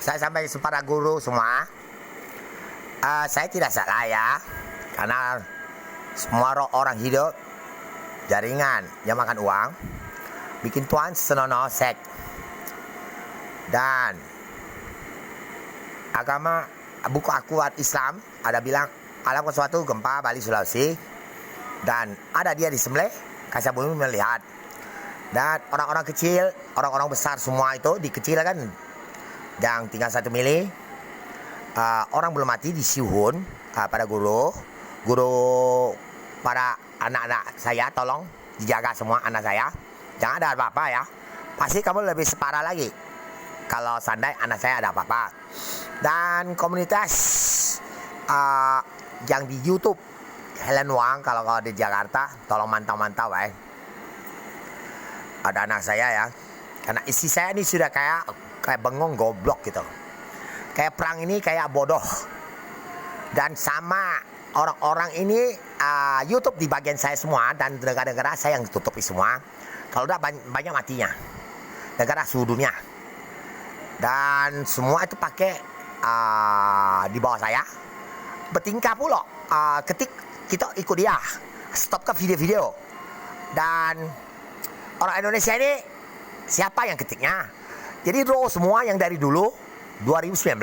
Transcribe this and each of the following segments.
Saya sampaikan kepada guru semua, saya tidak salah ya, karena semua orang hidup jaringan yang makan uang, bikin tuan senonoh sek. Dan agama buku akuat Islam ada bilang alam sesuatu gempa Bali Sulawesi, dan ada dia disembelih kasih bumi melihat. Dan orang-orang kecil, orang-orang besar semua itu dikecilkan, yang tinggal 1 mili. Orang belum mati disiuhun pada guru para anak-anak saya, tolong dijaga semua anak saya, jangan ada apa-apa ya, pasti kamu lebih separah lagi kalau seandainya anak saya ada apa-apa. Dan komunitas yang di YouTube Helen Wang, kalau di Jakarta tolong mantau-mantau ya. Ada anak saya ya, karena isi saya ini sudah kayak bengong goblok gitu, kayak perang ini kayak bodoh. Dan sama orang-orang ini YouTube di bagian saya semua, dan negara-negara saya yang tutupi semua. Kalau udah banyak matinya negara seluruh dunia, dan semua itu pakai di bawah saya bertingkah pula, ketik kita ikut dia, stopkan video-video. Dan orang Indonesia ini siapa yang ketiknya? Jadi raw semua yang dari dulu 2019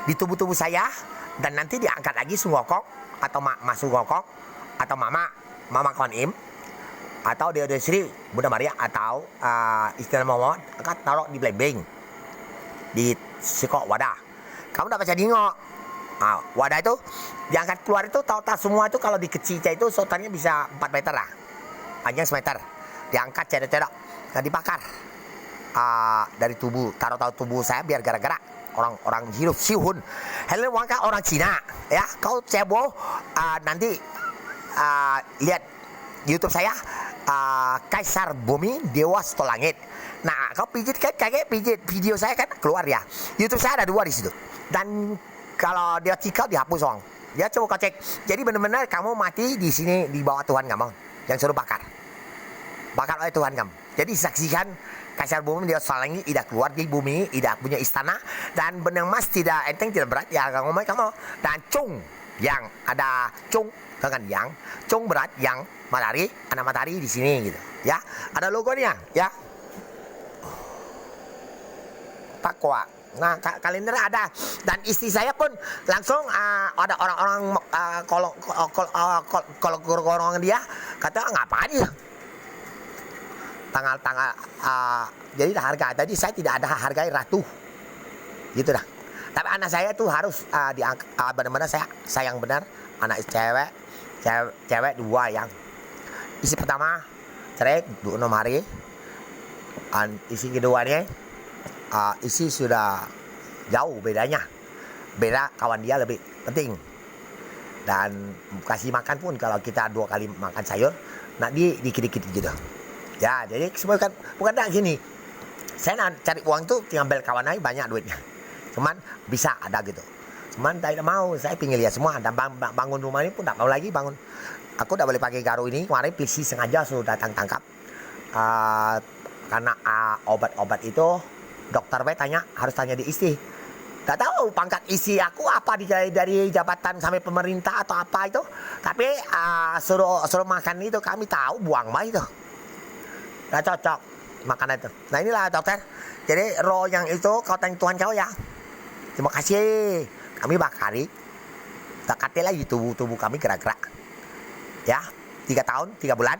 di tubuh-tubuh saya, dan nanti diangkat lagi Sunggokok atau Mas Sunggokok atau Mama Kuan Im atau Dewa Sri Bunda Maria atau istilah Muhammad akan taruh di Blembing di Sikok Wadah. Kamu dapat jadi nengok. Wadah itu diangkat keluar itu, tahu-tahu semua itu kalau dikecil itu sotannya bisa 4 meter lah, panjang 1 meter. Diangkat cedok-cedok, nggak dibakar dari tubuh, taruh tubuh saya biar gara-gara orang hidup sihun. Helen Wangka orang Cina ya, kau cebo nanti lihat YouTube saya, Kaisar Bumi Dewa Seto Langit. Nah, kau pijit kan, kayak pijit video saya kan keluar ya. YouTube saya ada 2 di situ, dan kalau dia cikal dihapus orang. Ya coba kau cek. Jadi benar-benar kamu mati di sini di bawah Tuhan kamu yang suruh bakar oleh Tuhan kamu. Jadi saksikan Kaisar Bumi dia salangi tidak keluar di bumi, tidak punya istana, dan benang emas tidak enteng, tidak berat ya kamu. Dan cung yang ada cung dengan yang cung berat yang matahari, anak matahari di sini gitu ya, ada logonya ya, takwa. Nah, kalender ada, dan istri saya pun langsung ada orang-orang kalau orang dia kata ngapain ya tanggal jadi harga tadi saya tidak ada hargai ratu gitu dah. Tapi anak saya tuh harus benar-benar saya sayang benar anak cewek 2 yang isi pertama cerai 26 hari, isi keduanya isi sudah jauh beda kawan dia lebih penting, dan kasih makan pun kalau kita 2 kali makan sayur, nah dia dikit-dikit gitu. Ya, jadi semua kan bukan gini. Saya cari uang tuh tinggal bel kawan aja banyak duitnya. Cuman bisa ada gitu. Cuman tidak mau, saya pingin lihat semua. Dan bangun rumah ini pun tidak mau lagi bangun. Aku tidak boleh pakai garu ini. Kemarin polisi sengaja suruh datang tangkap. Karena obat-obat itu dokter tanya, harus tanya di istri. Tidak tahu pangkat isi aku apa dari jabatan sampai pemerintah atau apa itu. Tapi suruh makan itu kami tahu buang mah itu. Gak cocok makanan itu. Nah inilah dokter. Jadi roh yang itu kau tanya Tuhan kau ya. Terima kasih. Kami bakari. Tak kate lagi tubuh kami gerak-gerak. Ya, 3 tahun, 3 bulan,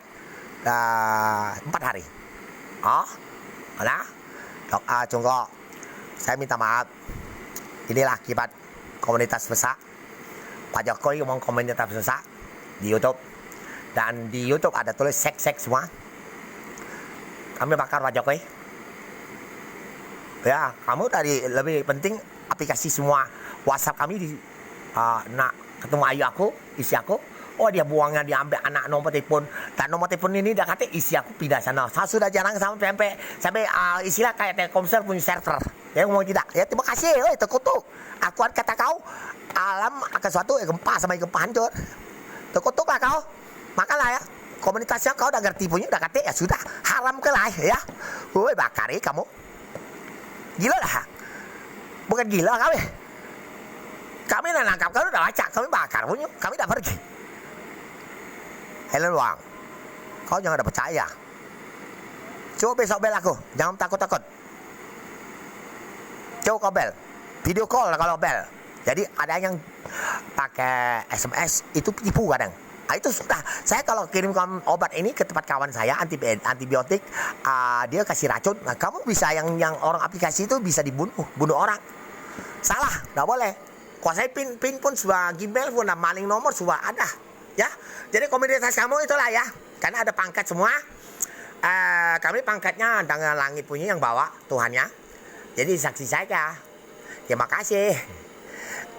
4 hari. Nah, Cungko, saya minta maaf. Inilah akibat komunitas besar. Pak Jokowi ngomong komunitas besar di YouTube. Dan di YouTube ada tulis seks semua. Kami bakar Pak Jokowi. Ya, kamu tadi lebih penting aplikasi semua WhatsApp kami di ketemu ayu aku, isi aku. Oh dia buangnya diambil anak nomor telepon, dan nomor telepon ini dah kata isi aku pindah sana. Saya sudah jarang sampai istilah kayak Telkomsel punya server. Ya ngomong tidak. Ya terima kasih, terkutuk. Aku kata kau alam akan suatu gempa sampai gempa hancur. Terkutuklah kau. Makanlah ya. Komunitasnya kau udah ngerti punya, udah kata ya sudah haram ke lah ya. Woi bakari kamu. Gila lah. Bukan gila kami. Kami udah nangkap, kami udah lacak, kami bakar punya, kami udah pergi. Helen Wang, kau jangan ada percaya. Coba besok bel aku, jangan takut-takut. Coba kau bel, video call kalau bel. Jadi ada yang pakai SMS itu tipu kadang. Nah, itu sudah. Saya kalau kirimkan obat ini ke tempat kawan saya antibiotik, dia kasih racun. Nah, kamu bisa yang orang aplikasi itu bisa bunuh orang. Salah, nggak boleh. Kalau saya pin pun sudah Gmail pun maling nomor sudah ada, ya. Jadi komunitas kamu itulah ya, karena ada pangkat semua. Kami pangkatnya dengan langit punya yang bawa Tuhannya. Jadi saksi saya. Terima kasih.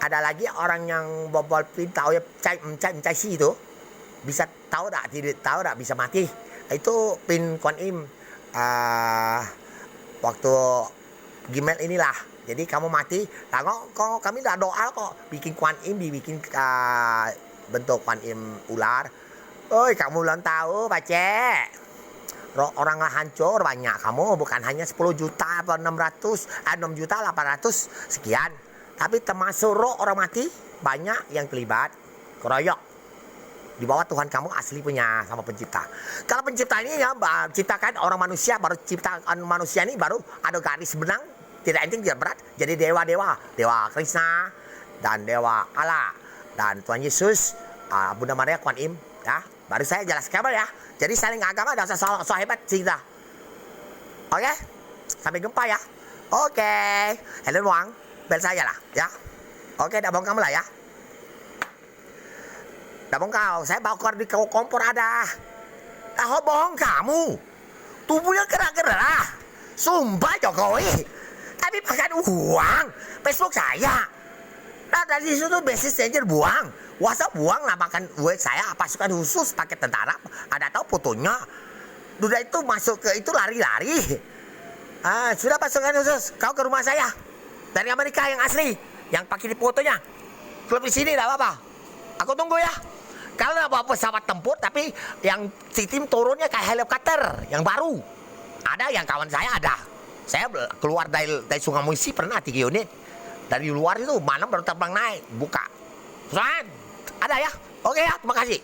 Ada lagi orang yang bobol pin tahu ya cai si itu bisa tahu tak, tidak tahu tak, bisa mati. Itu pin Kuan Im waktu Gmail inilah. Jadi kamu mati, nah, kok kami udah doa kok bikin Kuan Im, dibikin bentuk Kuan Im ular. Oi, kamu belum tahu, Pace. Orang hancur banyak, kamu bukan hanya 10 juta atau 6 juta 800 sekian. Tapi termasuk orang mati, banyak yang terlibat, keroyok. Di bawah Tuhan kamu asli punya sama pencipta. Kalau pencipta ini ya ciptakan orang manusia, baru ciptakan manusia ini baru ada garis benang, tidak enteng, tidak berat. Jadi dewa Krishna dan dewa Allah dan Tuhan Yesus, Bunda Maria, Kuan Im, ya. Baru saya jelaskan ya. Jadi saling agama dan so hebat cerita. Oke? Sampai jumpa ya. Oke. Helen Wang, bel saya lah ya. Oke, dah bong kamu lah ya. Dah bong kau, saya bakar di kompor ada. Dah bohong kamu. Tubuhnya gerak-gerak. Sumpah Jokowi. Tapi pakai uang. Facebook saya. Nah dari situ basis changer buang. WhatsApp buang lah, makan web saya pasukan khusus pakai tentara. Ada tahu fotonya. Duda itu masuk ke itu lari-lari. Sudah pasukan khusus. Kau ke rumah saya dari Amerika yang asli, yang pakai di fotonya. Klub di sini tidak apa-apa. Aku tunggu ya. Kalau ada pesawat tempur tapi yang sistem turunnya kayak helikopter yang baru. Ada yang kawan saya ada. Saya keluar dari Sungai Musi pernah 3 unit. Dari luar itu malam baru terbang naik buka. Ada ya. Oke ya, terima kasih.